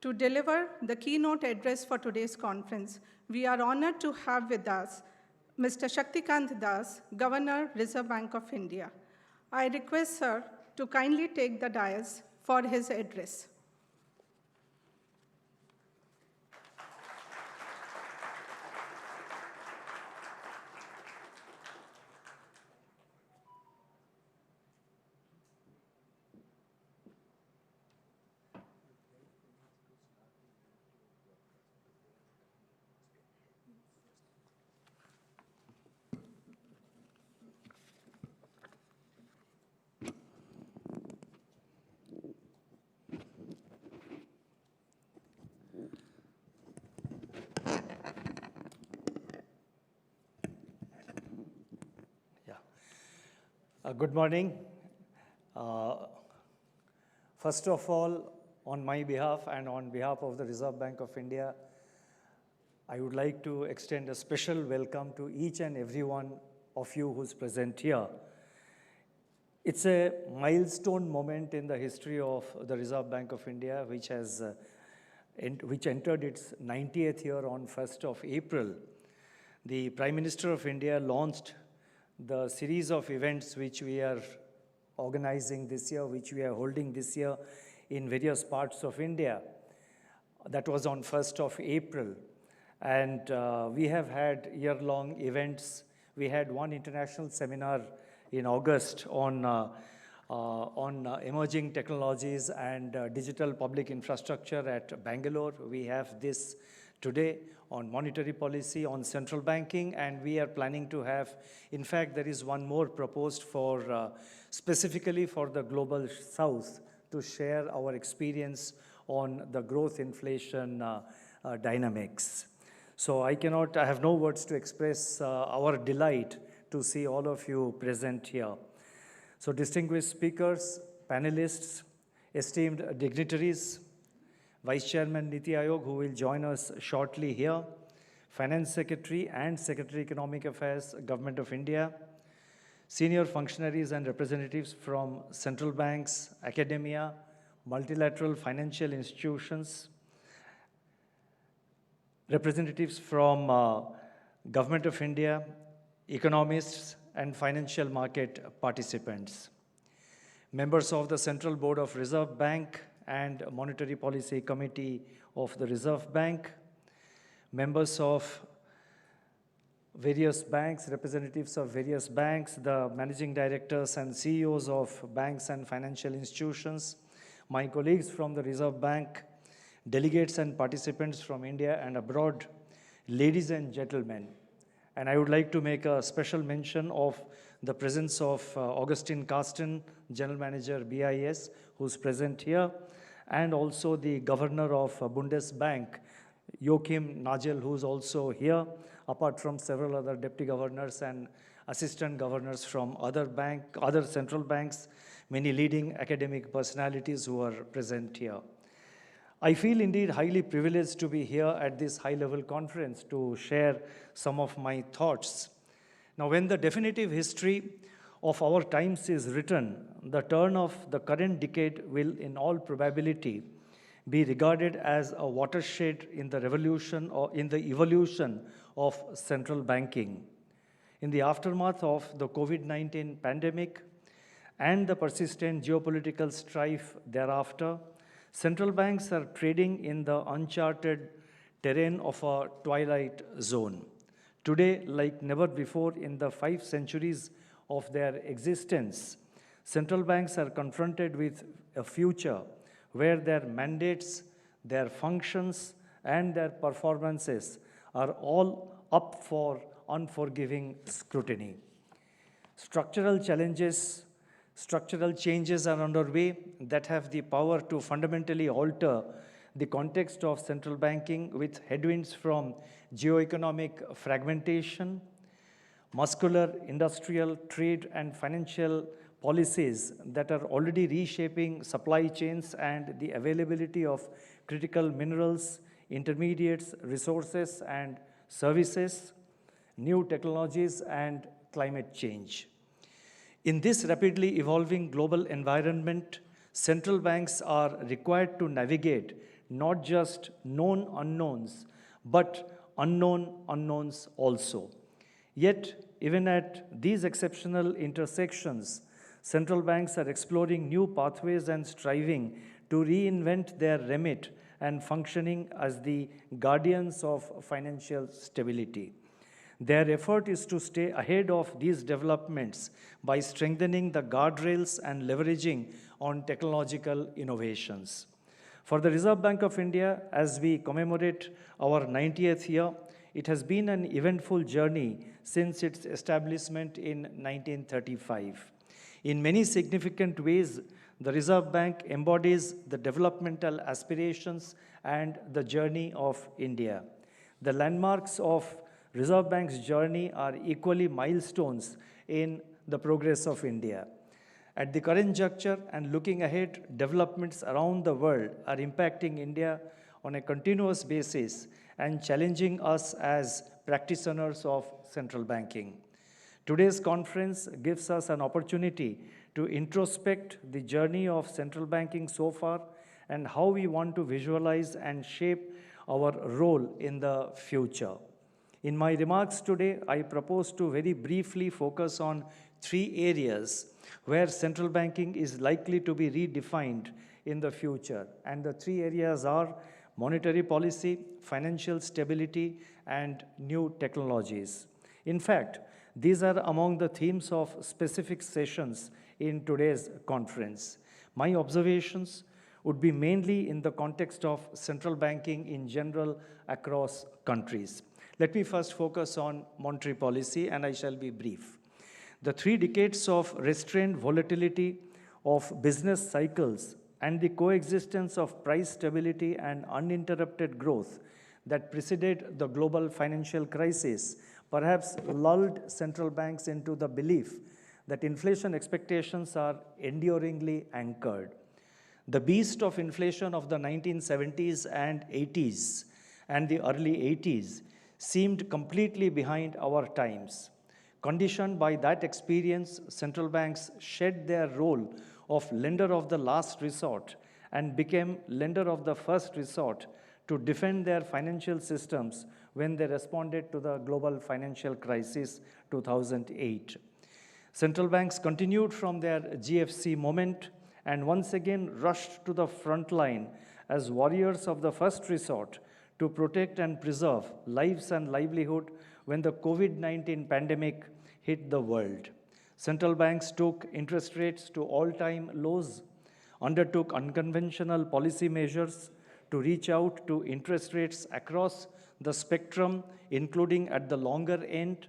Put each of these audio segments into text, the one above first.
To deliver the keynote address for today's conference, we are honored to have with us Mr. Shaktikanta Das, Governor, Reserve Bank of India. I request sir to kindly take the dais for his address. Good morning. First of all, on my behalf and on behalf of the Reserve Bank of India, I would like to extend a special welcome to each and every one of you who's present here. It's a milestone moment in the history of the Reserve Bank of India, which entered its 90th year on 1st of April. The Prime Minister of India launched the series of events which we are organizing this year, which we are holding this year in various parts of India. That was on 1st of April. And we have had year-long events. We had one international seminar in August on emerging technologies and digital public infrastructure at Bangalore. We have this today on monetary policy, on central banking, and we are planning to have, in fact, there is one more proposed for specifically for the global south to share our experience on the growth inflation dynamics. So I have no words to express our delight to see all of you present here. So distinguished speakers, panelists, esteemed dignitaries, Vice Chairman Niti Aayog, who will join us shortly here, Finance Secretary and Secretary Economic Affairs, Government of India, senior functionaries and representatives from central banks, academia, multilateral financial institutions, representatives from Government of India, economists, and financial market participants, members of the Central Board of Reserve Bank and Monetary Policy Committee of the Reserve Bank, members of various banks, representatives of various banks, the managing directors and CEOs of banks and financial institutions, my colleagues from the Reserve Bank, delegates and participants from India and abroad, ladies and gentlemen. And I would like to make a special mention of the presence of Augustine Carsten, General Manager, BIS, who's present here, and also the Governor of Bundesbank, Joachim Nagel, who's also here, apart from several other Deputy Governors and Assistant Governors from other central banks, many leading academic personalities who are present here. I feel indeed highly privileged to be here at this high-level conference to share some of my thoughts. Now, when the definitive history of our times is written, the turn of the current decade will, in all probability, be regarded as a watershed in the revolution or in the evolution of central banking. In the aftermath of the COVID-19 pandemic and the persistent geopolitical strife thereafter, central banks are trading in the uncharted terrain of a twilight zone. Today, like never before in the 5 centuries of their existence, central banks are confronted with a future where their mandates, their functions, and their performances are all up for unforgiving scrutiny. Structural changes are underway that have the power to fundamentally alter the context of central banking, with headwinds from geoeconomic fragmentation, muscular industrial, trade, and financial policies that are already reshaping supply chains and the availability of critical minerals, intermediates, resources, and services, new technologies, and climate change. In this rapidly evolving global environment, central banks are required to navigate not just known unknowns, but unknown unknowns also. Yet, even at these exceptional intersections, central banks are exploring new pathways and striving to reinvent their remit and functioning as the guardians of financial stability. Their effort is to stay ahead of these developments by strengthening the guardrails and leveraging on technological innovations. For the Reserve Bank of India, as we commemorate our 90th year, it has been an eventful journey since its establishment in 1935. In many significant ways, the Reserve Bank embodies the developmental aspirations and the journey of India. The landmarks of Reserve Bank's journey are equally milestones in the progress of India. At the current juncture and looking ahead, developments around the world are impacting India on a continuous basis and challenging us as practitioners of central banking. Today's conference gives us an opportunity to introspect the journey of central banking so far and how we want to visualize and shape our role in the future. In my remarks today, I propose to very briefly focus on three areas where central banking is likely to be redefined in the future. And the three areas are monetary policy, financial stability, and new technologies. In fact, these are among the themes of specific sessions in today's conference. My observations would be mainly in the context of central banking in general across countries. Let me first focus on monetary policy, and I shall be brief. The 3 decades of restrained volatility of business cycles and the coexistence of price stability and uninterrupted growth that preceded the global financial crisis perhaps lulled central banks into the belief that inflation expectations are enduringly anchored. The beast of inflation of the 1970s and 80s and the early 80s seemed completely behind our times. Conditioned by that experience, central banks shed their role of lender of the last resort and became lender of the first resort to defend their financial systems when they responded to the global financial crisis 2008. Central banks continued from their GFC moment and once again rushed to the front line as warriors of the first resort to protect and preserve lives and livelihood when the COVID-19 pandemic hit the world. Central banks took interest rates to all-time lows, undertook unconventional policy measures to reach out to interest rates across the spectrum, including at the longer end,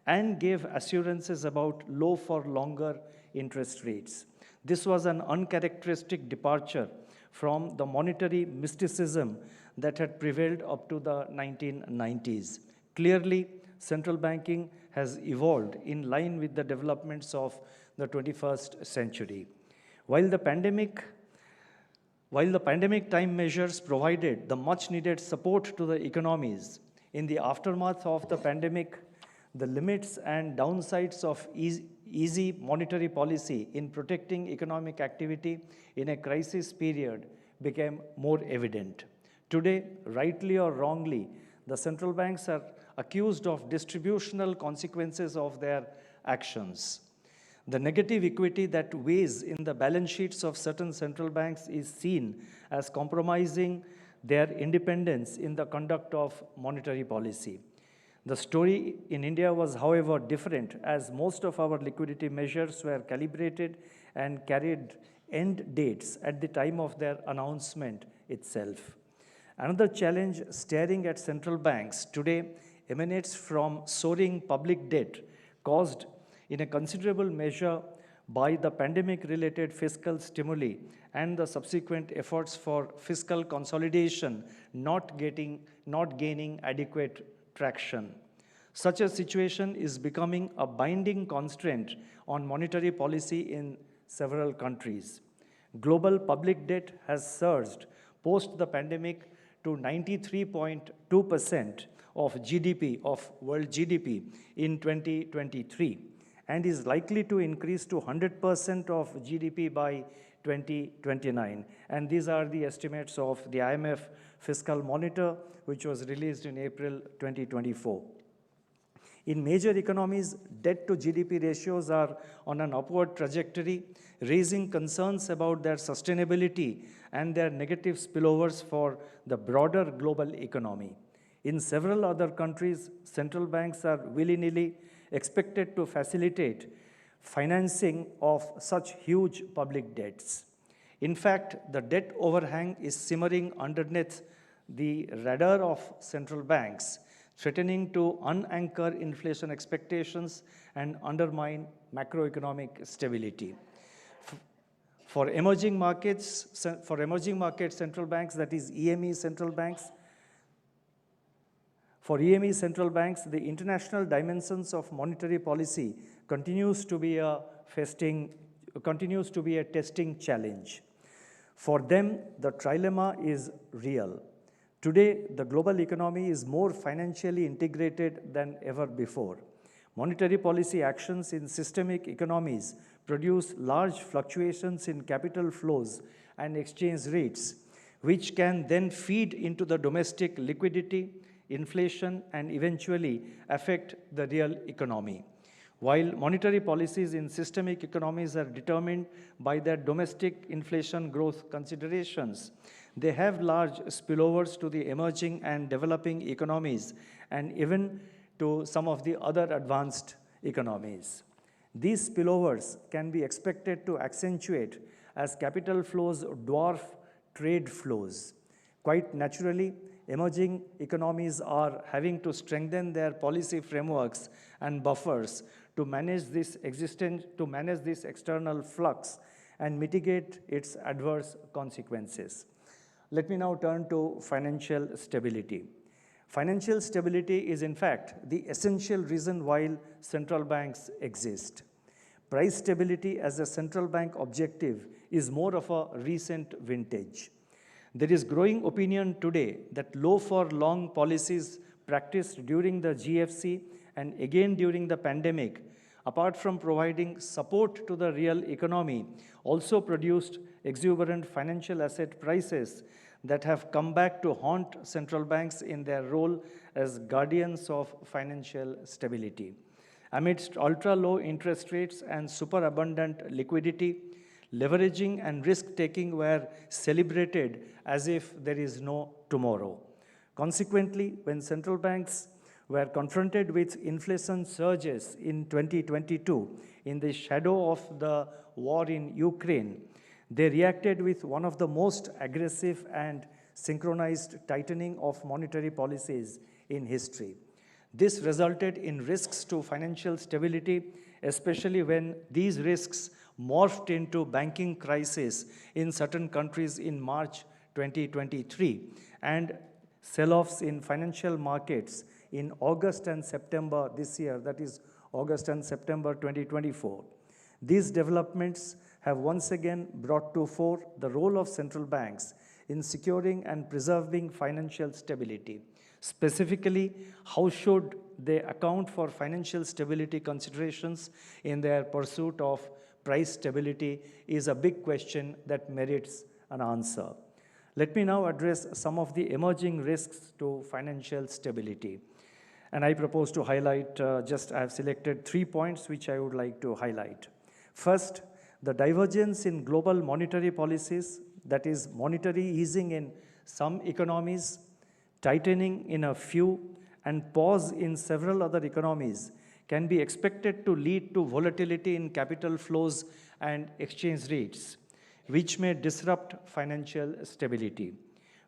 and gave assurances about low for longer interest rates. This was an uncharacteristic departure from the monetary mysticism that had prevailed up to the 1990s. Clearly, central banking has evolved in line with the developments of the 21st century. While the pandemic time measures provided the much-needed support to the economies, in the aftermath of the pandemic, the limits and downsides of easy monetary policy in protecting economic activity in a crisis period became more evident. Today, rightly or wrongly, the central banks are accused of distributional consequences of their actions. The negative equity that weighs in the balance sheets of certain central banks is seen as compromising their independence in the conduct of monetary policy. The story in India was, however, different, as most of our liquidity measures were calibrated and carried end dates at the time of their announcement itself. Another challenge staring at central banks today emanates from soaring public debt caused in a considerable measure by the pandemic-related fiscal stimuli and the subsequent efforts for fiscal consolidation not gaining adequate traction. Such a situation is becoming a binding constraint on monetary policy in several countries. Global public debt has surged post the pandemic to 93.2% of GDP, of world GDP in 2023, and is likely to increase to 100% of GDP by 2029. And these are the estimates of the IMF Fiscal Monitor, which was released in April 2024. In major economies, debt to GDP ratios are on an upward trajectory, raising concerns about their sustainability and their negative spillovers for the broader global economy. In several other countries, central banks are willy-nilly expected to facilitate financing of such huge public debts. In fact, the debt overhang is simmering underneath the radar of central banks, threatening to unanchor inflation expectations and undermine macroeconomic stability. For emerging markets, central banks, that is EME central banks, for EME central banks, the international dimensions of monetary policy continues to be a testing challenge. For them, the trilemma is real. Today, the global economy is more financially integrated than ever before. Monetary policy actions in systemic economies produce large fluctuations in capital flows and exchange rates, which can then feed into the domestic liquidity, inflation, and eventually affect the real economy. While monetary policies in systemic economies are determined by their domestic inflation growth considerations, they have large spillovers to the emerging and developing economies and even to some of the other advanced economies. These spillovers can be expected to accentuate as capital flows dwarf trade flows. Quite naturally, emerging economies are having to strengthen their policy frameworks and buffers to manage this external flux and mitigate its adverse consequences. Let me now turn to financial stability. Financial stability is, in fact, the essential reason why central banks exist. Price stability as a central bank objective is more of a recent vintage. There is growing opinion today that low-for-long policies practiced during the GFC and again during the pandemic, apart from providing support to the real economy, also produced exuberant financial asset prices that have come back to haunt central banks in their role as guardians of financial stability. Amidst ultra-low interest rates and superabundant liquidity, leveraging and risk-taking were celebrated as if there is no tomorrow. Consequently, when central banks were confronted with inflation surges in 2022 in the shadow of the war in Ukraine, they reacted with one of the most aggressive and synchronized tightening of monetary policies in history. This resulted in risks to financial stability, especially when these risks morphed into banking crisis in certain countries in March 2023 and sell-offs in financial markets in August and September this year, that is August and September 2024. These developments have once again brought to fore the role of central banks in securing and preserving financial stability. Specifically, how should they account for financial stability considerations in their pursuit of price stability is a big question that merits an answer. Let me now address some of the emerging risks to financial stability. And I propose to highlight, I have selected 3 points which I would like to highlight. First, the divergence in global monetary policies, that is monetary easing in some economies, tightening in a few, and pause in several other economies can be expected to lead to volatility in capital flows and exchange rates, which may disrupt financial stability.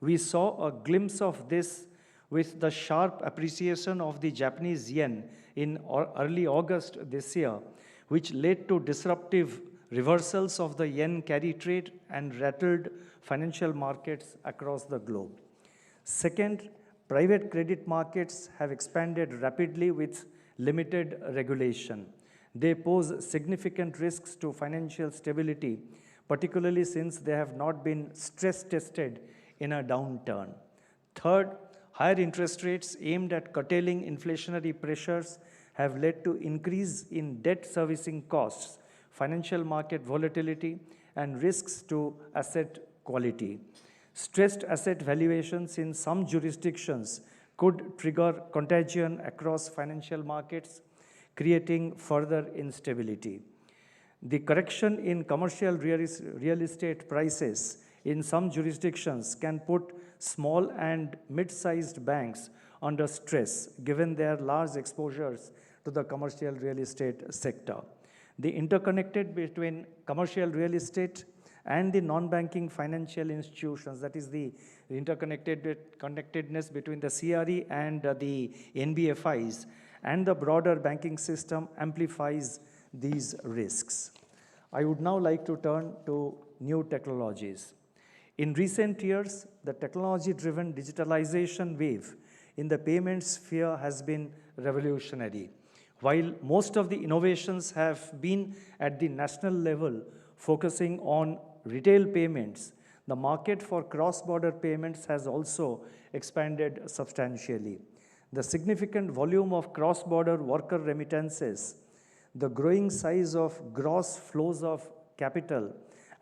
We saw a glimpse of this with the sharp appreciation of the Japanese yen in early August this year, which led to disruptive reversals of the yen carry trade and rattled financial markets across the globe. Second, private credit markets have expanded rapidly with limited regulation. They pose significant risks to financial stability, particularly since they have not been stress tested in a downturn. Third, higher interest rates aimed at curtailing inflationary pressures have led to increase in debt servicing costs, financial market volatility, and risks to asset quality. Stressed asset valuations in some jurisdictions could trigger contagion across financial markets, creating further instability. The correction in commercial real estate prices in some jurisdictions can put small and mid-sized banks under stress given their large exposures to the commercial real estate sector. The interconnected between commercial real estate and the non-banking financial institutions, that is the connectedness between the CRE and the NBFIs and the broader banking system amplifies these risks. I would now like to turn to new technologies. In recent years, the technology-driven digitalization wave in the payment sphere has been revolutionary. While most of the innovations have been at the national level, focusing on retail payments, the market for cross-border payments has also expanded substantially. The significant volume of cross-border worker remittances, the growing size of gross flows of capital,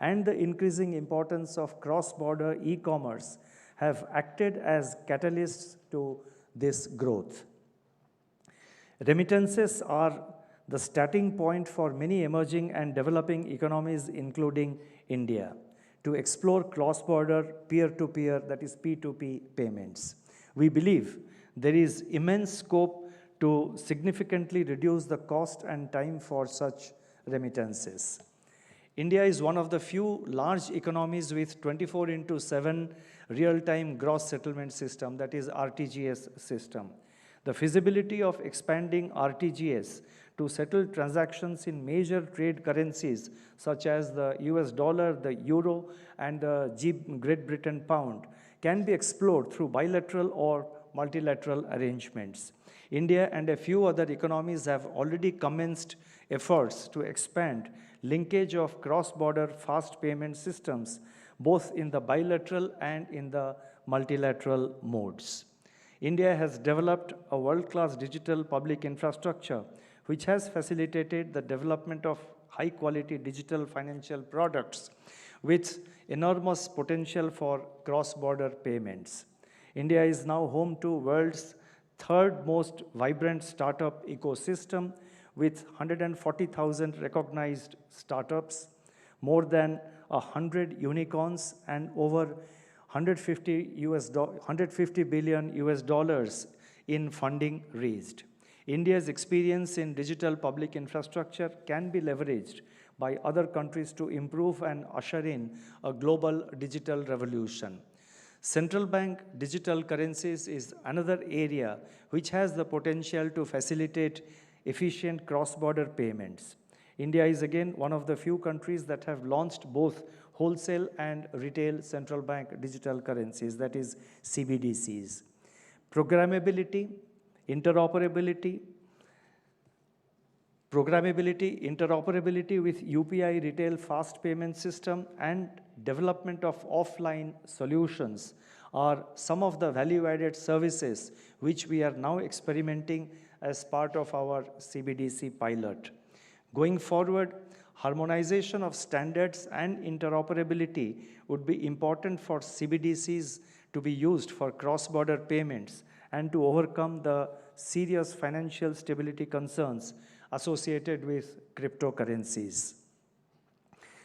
and the increasing importance of cross-border e-commerce have acted as catalysts to this growth. Remittances are the starting point for many emerging and developing economies, including India, to explore cross-border peer-to-peer, that is P2P payments. We believe there is immense scope to significantly reduce the cost and time for such remittances. India is one of the few large economies with 24/7 real-time gross settlement system, that is RTGS system. The feasibility of expanding RTGS to settle transactions in major trade currencies such as the US dollar, the euro, and the Great Britain pound can be explored through bilateral or multilateral arrangements. India and a few other economies have already commenced efforts to expand linkage of cross-border fast payment systems, both in the bilateral and in the multilateral modes. India has developed a world-class digital public infrastructure which has facilitated the development of high-quality digital financial products with enormous potential for cross-border payments. India is now home to world's third most vibrant startup ecosystem with 140,000 recognized startups, more than 100 unicorns, and over $150 billion in funding raised. India's experience in digital public infrastructure can be leveraged by other countries to improve and usher in a global digital revolution. Central bank digital currencies is another area which has the potential to facilitate efficient cross-border payments. India is again one of the few countries that have launched both wholesale and retail central bank digital currencies, that is CBDCs. Programmability, interoperability with UPI retail fast payment system, and development of offline solutions are some of the value-added services which we are now experimenting as part of our CBDC pilot. Going forward, harmonization of standards and interoperability would be important for CBDCs to be used for cross-border payments and to overcome the serious financial stability concerns associated with cryptocurrencies.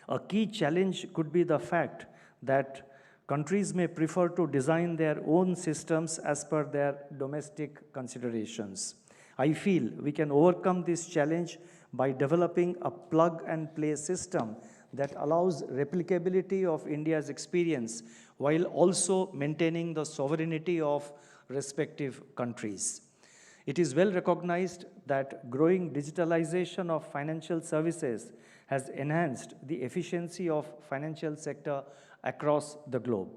A key challenge could be the fact that countries may prefer to design their own systems as per their domestic considerations. I feel we can overcome this challenge by developing a plug-and-play system that allows replicability of India's experience while also maintaining the sovereignty of respective countries. It is well recognized that growing digitalization of financial services has enhanced the efficiency of financial sector across the globe.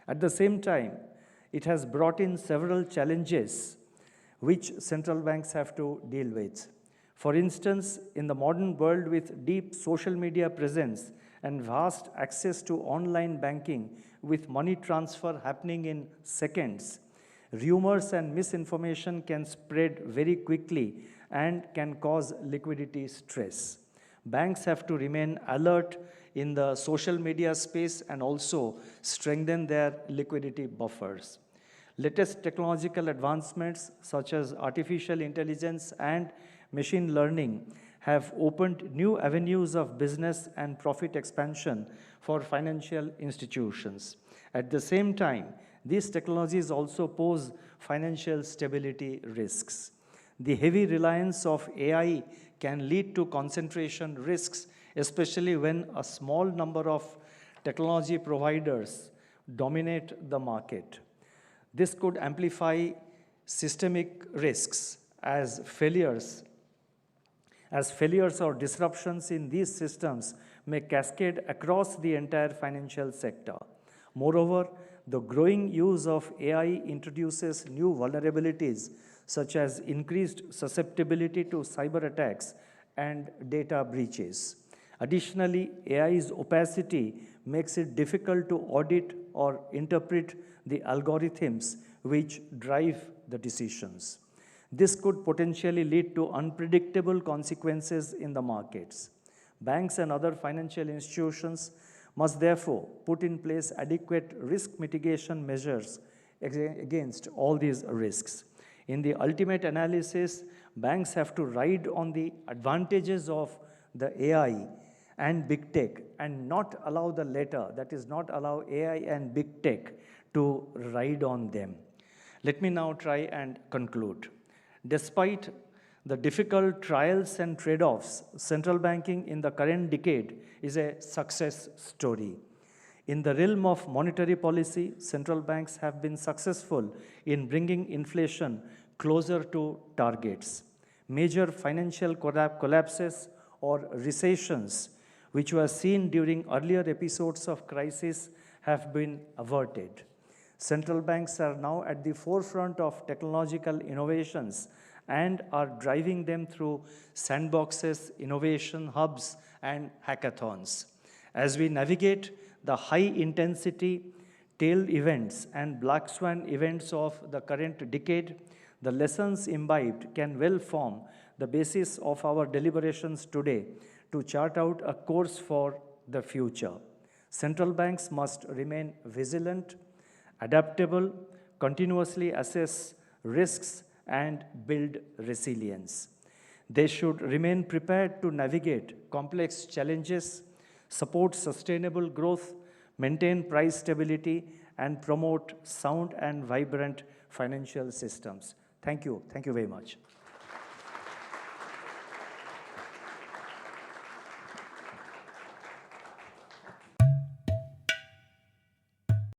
At the same time, it has brought in several challenges which central banks have to deal with. For instance, in the modern world with deep social media presence and vast access to online banking with money transfer happening in seconds, rumors and misinformation can spread very quickly and can cause liquidity stress. Banks have to remain alert in the social media space and also strengthen their liquidity buffers. Latest technological advancements such as artificial intelligence and machine learning have opened new avenues of business and profit expansion for financial institutions. At the same time, these technologies also pose financial stability risks. The heavy reliance of AI can lead to concentration risks, especially when a small number of technology providers dominate the market. This could amplify systemic risks as failures or disruptions in these systems may cascade across the entire financial sector. Moreover, the growing use of AI introduces new vulnerabilities such as increased susceptibility to cyber attacks and data breaches. Additionally, AI's opacity makes it difficult to audit or interpret the algorithms which drive the decisions. This could potentially lead to unpredictable consequences in the markets. Banks and other financial institutions must therefore put in place adequate risk mitigation measures against all these risks. In the ultimate analysis, banks have to ride on the advantages of the AI and big tech and not allow the latter, that is, not allow AI and big tech to ride on them. Let me now try and conclude. Despite the difficult trials and trade-offs, central banking in the current decade is a success story. In the realm of monetary policy, central banks have been successful in bringing inflation closer to targets. Major financial collapses or recessions, which were seen during earlier episodes of crisis, have been averted. Central banks are now at the forefront of technological innovations and are driving them through sandboxes, innovation hubs, and hackathons. As we navigate the high-intensity tail events and black swan events of the current decade, the lessons imbibed can well form the basis of our deliberations today to chart out a course for the future. Central banks must remain vigilant, adaptable, continuously assess risks, and build resilience. They should remain prepared to navigate complex challenges, support sustainable growth, maintain price stability, and promote sound and vibrant financial systems. Thank you. Thank you very much.